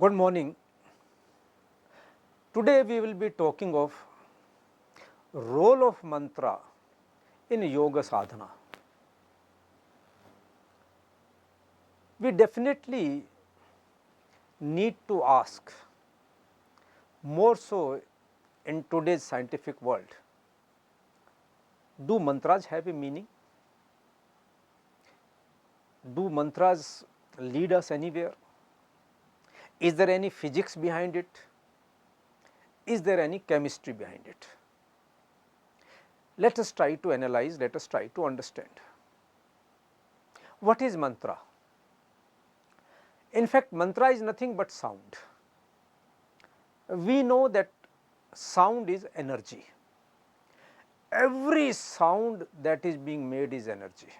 Good morning. Today we will be talking of role of mantra in yoga sadhana. We definitely need to ask, more so in today's scientific world, do mantras have a meaning? Do mantras lead us anywhere? Is there any physics behind it? Is there any chemistry behind it? Let us try to analyze, let us try to understand. What is mantra? In fact, mantra is nothing but sound. We know that sound is energy. Every sound that is being made is energy.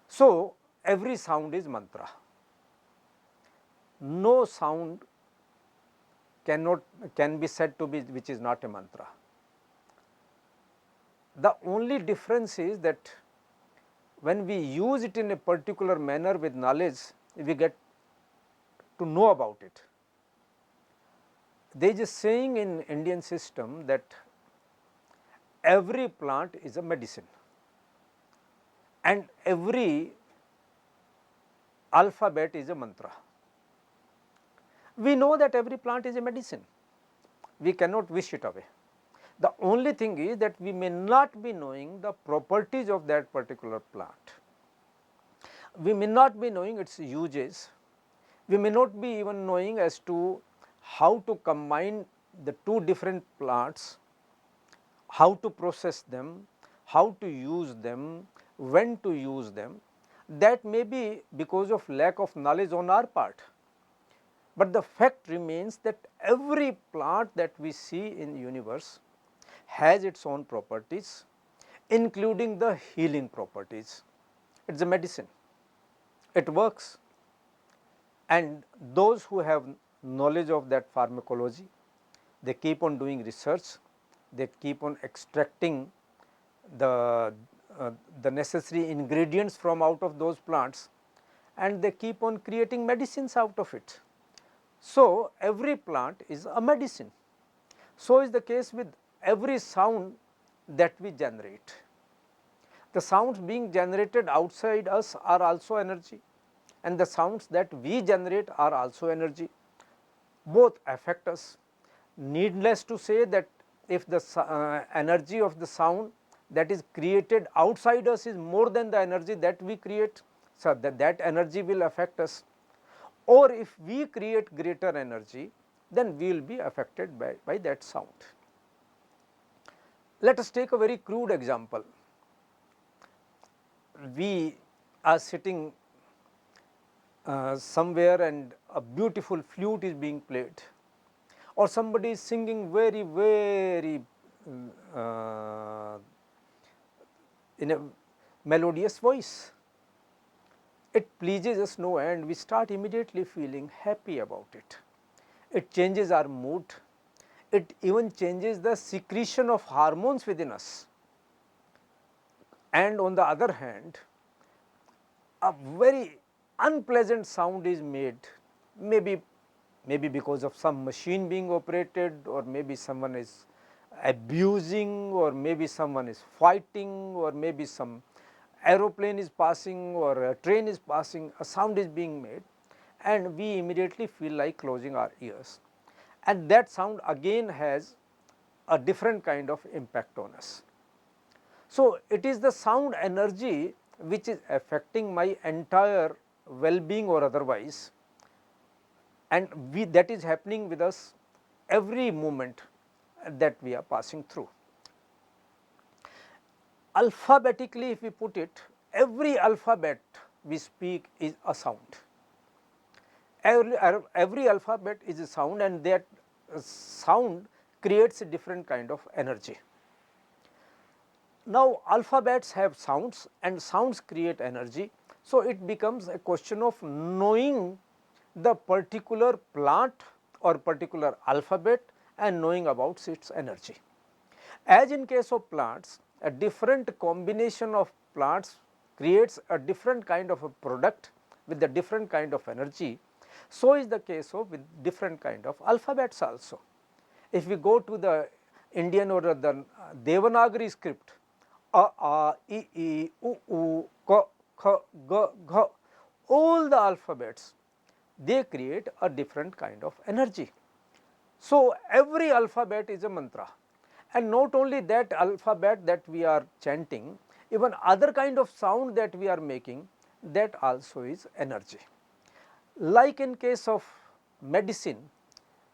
So, every sound is mantra. No sound can be said to be which is not a mantra. The only difference is that when we use it in a particular manner with knowledge, we get to know about it. There is a saying in Indian system that every plant is a medicine and every alphabet is a mantra. We know that every plant is a medicine, we cannot wish it away. The only thing is that we may not be knowing the properties of that particular plant. We may not be knowing its uses, we may not be even knowing as to how to combine the two different plants, how to process them, how to use them, when to use them. That may be because of lack of knowledge on our part. But the fact remains that every plant that we see in the universe has its own properties, including the healing properties. It is a medicine, it works, and those who have knowledge of that pharmacology, they keep on doing research, they keep on extracting the, the necessary ingredients from out of those plants, and they keep on creating medicines out of it. So, every plant is a medicine. So is the case with every sound that we generate. The sounds being generated outside us are also energy, and the sounds that we generate are also energy. Both affect us. Needless to say that if the energy of the sound that is created outside us is more than the energy that we create, so that energy will affect us. Or if we create greater energy, then we will be affected by that sound. Let us take a very crude example. We are sitting somewhere and a beautiful flute is being played, or somebody is singing very uh, in a melodious voice. It pleases us no end, we start immediately feeling happy about it. It changes our mood, it even changes the secretion of hormones within us. And on the other hand, a very unpleasant sound is made, maybe because of some machine being operated, or maybe someone is abusing, or maybe someone is fighting, or maybe some aeroplane is passing or a train is passing, a sound is being made, and we immediately feel like closing our ears, and that sound again has a different kind of impact on us. So, it is the sound energy which is affecting my entire well-being or otherwise, and that is happening with us every moment that we are passing through. Alphabetically, if we put it, every alphabet we speak is a sound. Every alphabet is a sound, and that sound creates a different kind of energy. Now, alphabets have sounds and sounds create energy. So, it becomes a question of knowing the particular plant or particular alphabet and knowing about its energy. As in case of plants, a different combination of plants creates a different kind of a product with a different kind of energy. So is the case of with different kind of alphabets also. If we go to the Indian or the Devanagari script, a, I, U, K, Kh, G, Gh, all the alphabets, they create a different kind of energy. So, every alphabet is a mantra, and not only that alphabet that we are chanting, even other kind of sound that we are making, that also is energy. Like in case of medicine,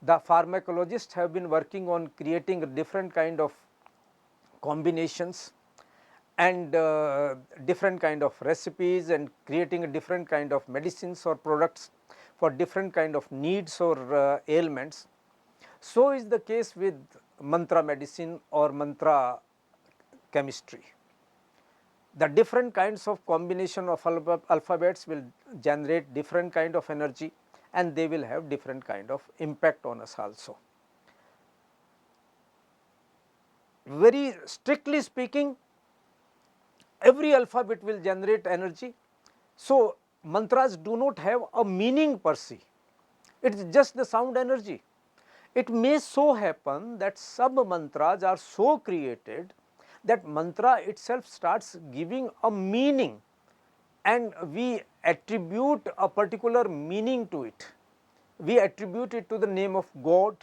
the pharmacologists have been working on creating a different kind of combinations and different kind of recipes and creating a different kind of medicines or products for different kind of needs or ailments. So is the case with mantra medicine or mantra chemistry. The different kinds of combination of alphabets will generate different kind of energy, and they will have different kind of impact on us also. Very strictly speaking, every alphabet will generate energy. So, mantras do not have a meaning per se, it is just the sound energy. It may so happen that sub mantras are so created that mantra itself starts giving a meaning, and we attribute a particular meaning to it. We attribute it to the name of God,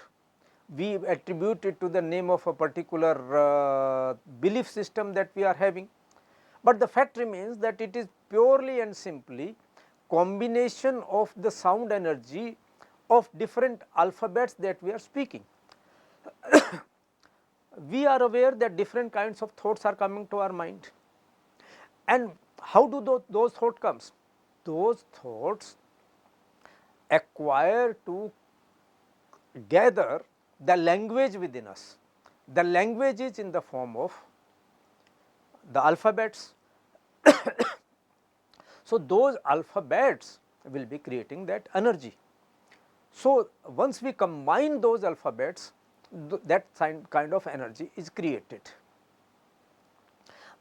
we attribute it to the name of a particular belief system that we are having. But the fact remains that it is purely and simply combination of the sound energy of different alphabets that we are speaking. We are aware that different kinds of thoughts are coming to our mind, and how do those thoughts comes? Those thoughts acquire to gather the language within us. The language is in the form of the alphabets. So, those alphabets will be creating that energy. So, once we combine those alphabets, that kind of energy is created.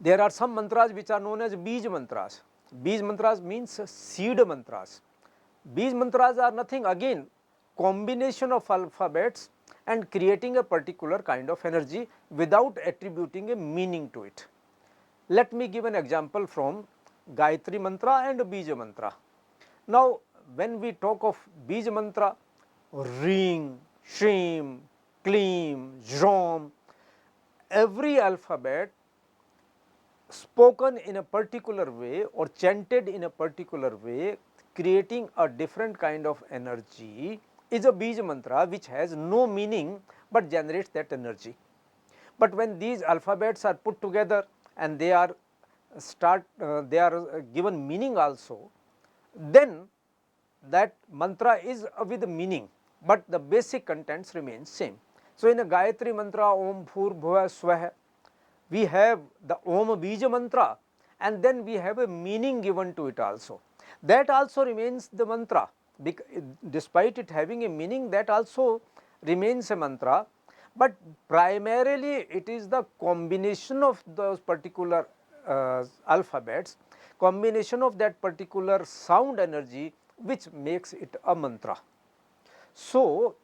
There are some mantras which are known as Bij mantras. Bij mantras means seed mantras. Bij mantras are nothing, again combination of alphabets and creating a particular kind of energy without attributing a meaning to it. Let me give an example from Gayatri mantra and Bij mantra. Now, when we talk of Bij mantra, Ring, Shrim, Klim, Jrom, every alphabet spoken in a particular way or chanted in a particular way, creating a different kind of energy, is a Bij mantra which has no meaning but generates that energy. But when these alphabets are put together and they are given meaning also, then that mantra is with meaning, but the basic contents remain same. So, in a Gayatri mantra Om Bhur Bhuva Swah, we have the Om Bija mantra, and then we have a meaning given to it also. That also remains the mantra, despite it having a meaning, that also remains a mantra, but primarily it is the combination of those particular alphabets, combination of that particular sound energy which makes it a mantra. So,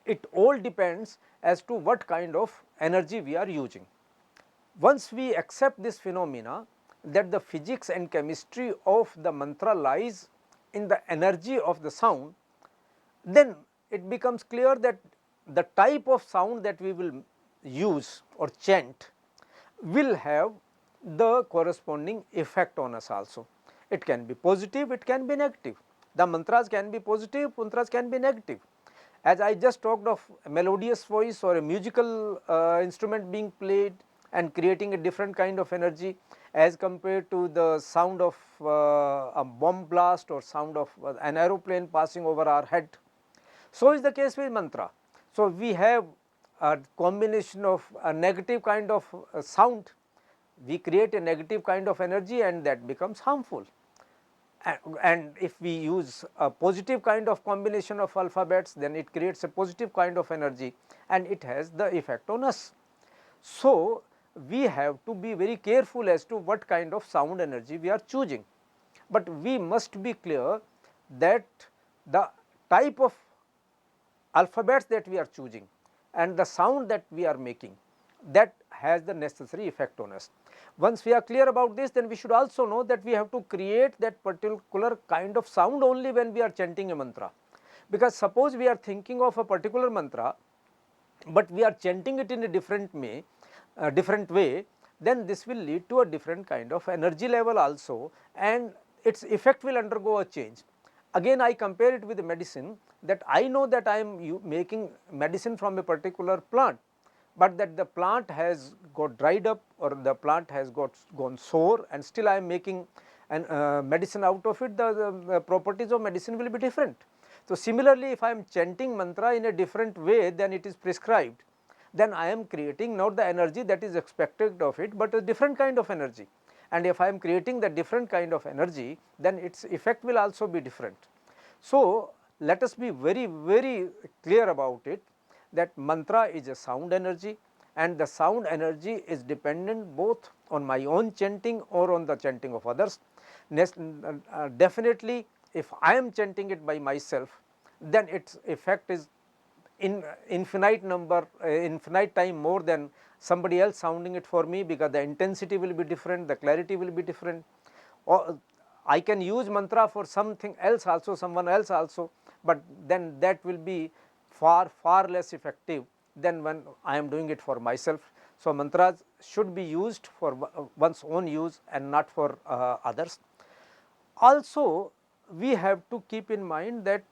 it all depends as to what kind of energy we are using. Once we accept this phenomena that the physics and chemistry of the mantra lies in the energy of the sound, then it becomes clear that the type of sound that we will use or chant will have the corresponding effect on us also. It can be positive, it can be negative. The mantras can be positive, mantras can be negative. As I just talked of a melodious voice or a musical instrument being played and creating a different kind of energy as compared to the sound of a bomb blast or sound of an aeroplane passing over our head. So is the case with mantra. So, we have a combination of a negative kind of sound, we create a negative kind of energy and that becomes harmful. And if we use a positive kind of combination of alphabets, then it creates a positive kind of energy and it has the effect on us. So, we have to be very careful as to what kind of sound energy we are choosing, but we must be clear that the type of alphabets that we are choosing and the sound that we are making, that has the necessary effect on us. Once we are clear about this, then we should also know that we have to create that particular kind of sound only when we are chanting a mantra. Because suppose we are thinking of a particular mantra, but we are chanting it in a different way, then this will lead to a different kind of energy level also, and its effect will undergo a change. Again, I compare it with the medicine, that I know that I am making medicine from a particular plant, but that the plant has got dried up or the plant has gone sore, and still I am making medicine out of it, the properties of medicine will be different. So, similarly, if I am chanting mantra in a different way than it is prescribed, then I am creating not the energy that is expected of it, but a different kind of energy. And if I am creating the different kind of energy, then its effect will also be different. So, let us be very, very clear about it, that mantra is a sound energy, and the sound energy is dependent both on my own chanting or on the chanting of others. Definitely, if I am chanting it by myself, then its effect is in infinite time more than somebody else sounding it for me, because the intensity will be different, the clarity will be different. Or I can use mantra for something else also, someone else also, but then that will be far less effective than when I am doing it for myself. So, mantras should be used for one's own use and not for others. Also, we have to keep in mind that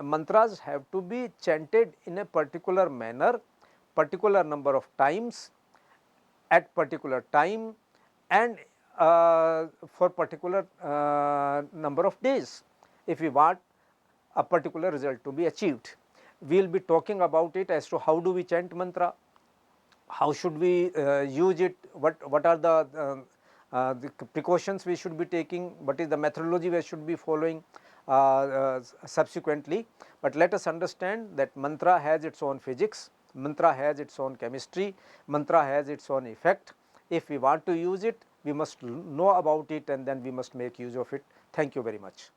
mantras have to be chanted in a particular manner, particular number of times, at particular time, and for particular number of days, if we want a particular result to be achieved. We will be talking about it as to how do we chant mantra, how should we use it, what are the precautions we should be taking, what is the methodology we should be following subsequently. But let us understand that mantra has its own physics, mantra has its own chemistry, mantra has its own effect. If we want to use it, we must know about it, and then we must make use of it. Thank you very much.